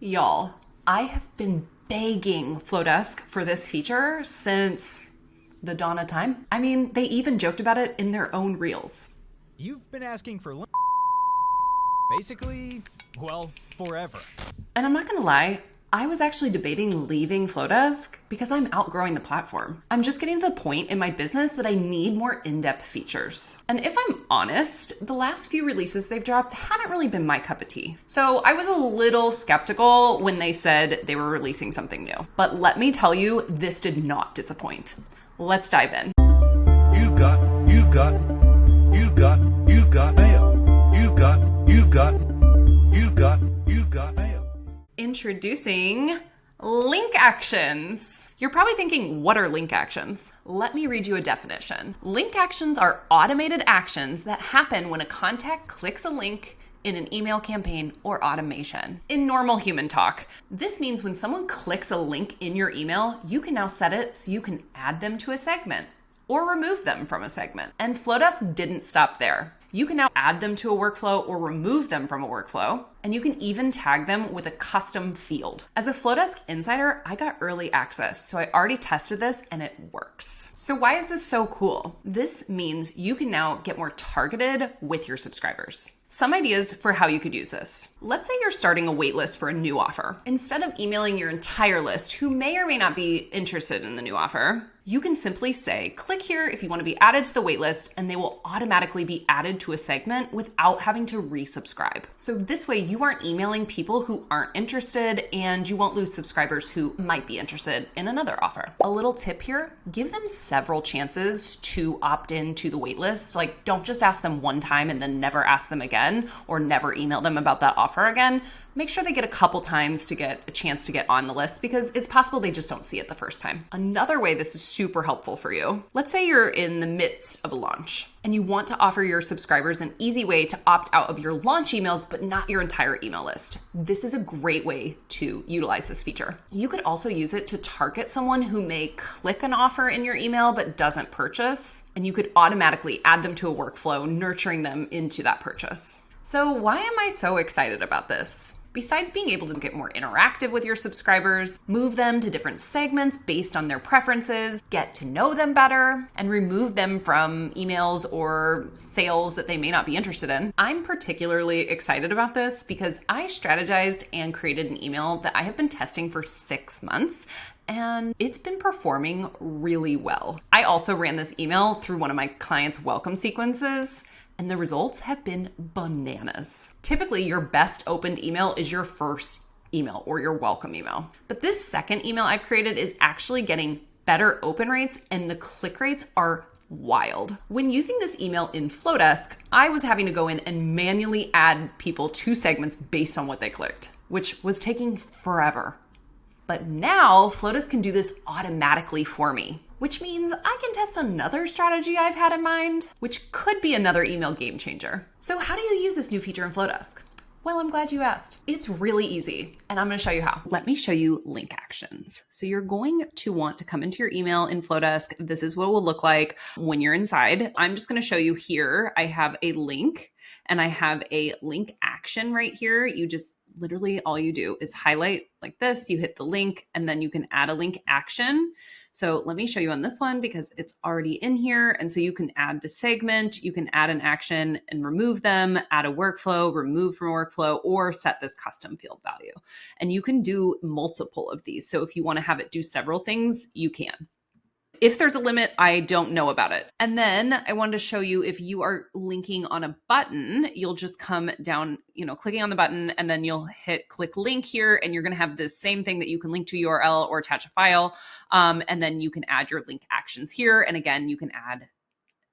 Y'all, I have been begging Flodesk for this feature since the dawn of time. I mean, they even joked about it in their own reels. You've been asking for basically, well, forever. And I'm not gonna lie, I was actually debating leaving Flodesk because I'm outgrowing the platform. I'm just getting to the point in my business that I need more in-depth features. And if I'm honest, the last few releases they've dropped haven't really been my cup of tea. So I was a little skeptical when they said they were releasing something new. But let me tell you, this did not disappoint. Let's dive in. You've got mail. Introducing Link Actions. You're probably thinking, what are link actions? Let me read you a definition. Link actions are automated actions that happen when a contact clicks a link in an email campaign or automation. In normal human talk, this means when someone clicks a link in your email, you can now set it so you can add them to a segment or remove them from a segment. And Flodesk didn't stop there. You can now add them to a workflow or remove them from a workflow, and you can even tag them with a custom field. As a Flodesk insider, I got early access, so I already tested this and it works. So why is this so cool? This means you can now get more targeted with your subscribers. Some ideas for how you could use this. Let's say you're starting a waitlist for a new offer. Instead of emailing your entire list who may or may not be interested in the new offer, you can simply say, click here if you want to be added to the waitlist, and they will automatically be added to a segment without having to resubscribe. So this way you aren't emailing people who aren't interested, and you won't lose subscribers who might be interested in another offer. A little tip here, give them several chances to opt in to the waitlist. Like, don't just ask them one time and then never ask them again, or never email them about that offer again. Make sure they get a couple times to get a chance to get on the list, because it's possible they just don't see it the first time. Another way this is super helpful for you. Let's say you're in the midst of a launch and you want to offer your subscribers an easy way to opt out of your launch emails, but not your entire email list. This is a great way to utilize this feature. You could also use it to target someone who may click an offer in your email but doesn't purchase, and you could automatically add them to a workflow, nurturing them into that purchase. So why am I so excited about this? Besides being able to get more interactive with your subscribers, move them to different segments based on their preferences, get to know them better, and remove them from emails or sales that they may not be interested in, I'm particularly excited about this because I strategized and created an email that I have been testing for 6 months, and it's been performing really well. I also ran this email through one of my clients' welcome sequences, and the results have been bananas. Typically, your best opened email is your first email or your welcome email. But this second email I've created is actually getting better open rates, and the click rates are wild. When using this email in Flodesk, I was having to go in and manually add people to segments based on what they clicked, which was taking forever. But now Flodesk can do this automatically for me, which means I can test another strategy I've had in mind, which could be another email game changer. So how do you use this new feature in Flodesk? Well, I'm glad you asked. It's really easy, and I'm going to show you how. Let me show you link actions. So you're going to want to come into your email in Flodesk. This is what it will look like when you're inside. I'm just going to show you here. I have a link, and I have a link action right here. You just literally, all you do is highlight like this, you hit the link, and then you can add a link action. So let me show you on this one because it's already in here. And so you can add to segment, you can add an action and remove them, add a workflow, remove from a workflow, or set this custom field value. And you can do multiple of these. So if you want to have it do several things, you can. If there's a limit, I don't know about it. And then I wanted to show you, if you are linking on a button, you'll just come down, clicking on the button, and then you'll hit click link here, and you're going to have this same thing that you can link to a URL or attach a file. And then you can add your link actions here. And again, you can add,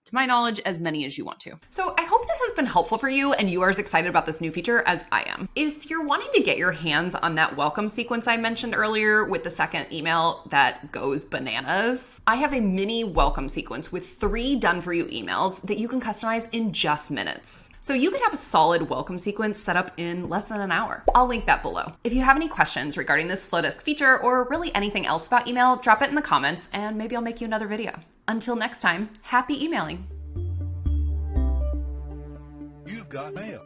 to my knowledge, as many as you want to. So I hope this has been helpful for you and you are as excited about this new feature as I am. If you're wanting to get your hands on that welcome sequence I mentioned earlier with the second email that goes bananas, I have a mini welcome sequence with 3 done for you emails that you can customize in just minutes. So you could have a solid welcome sequence set up in less than an hour. I'll link that below. If you have any questions regarding this Flodesk feature or really anything else about email, drop it in the comments and maybe I'll make you another video. Until next time, happy emailing. You've got mail.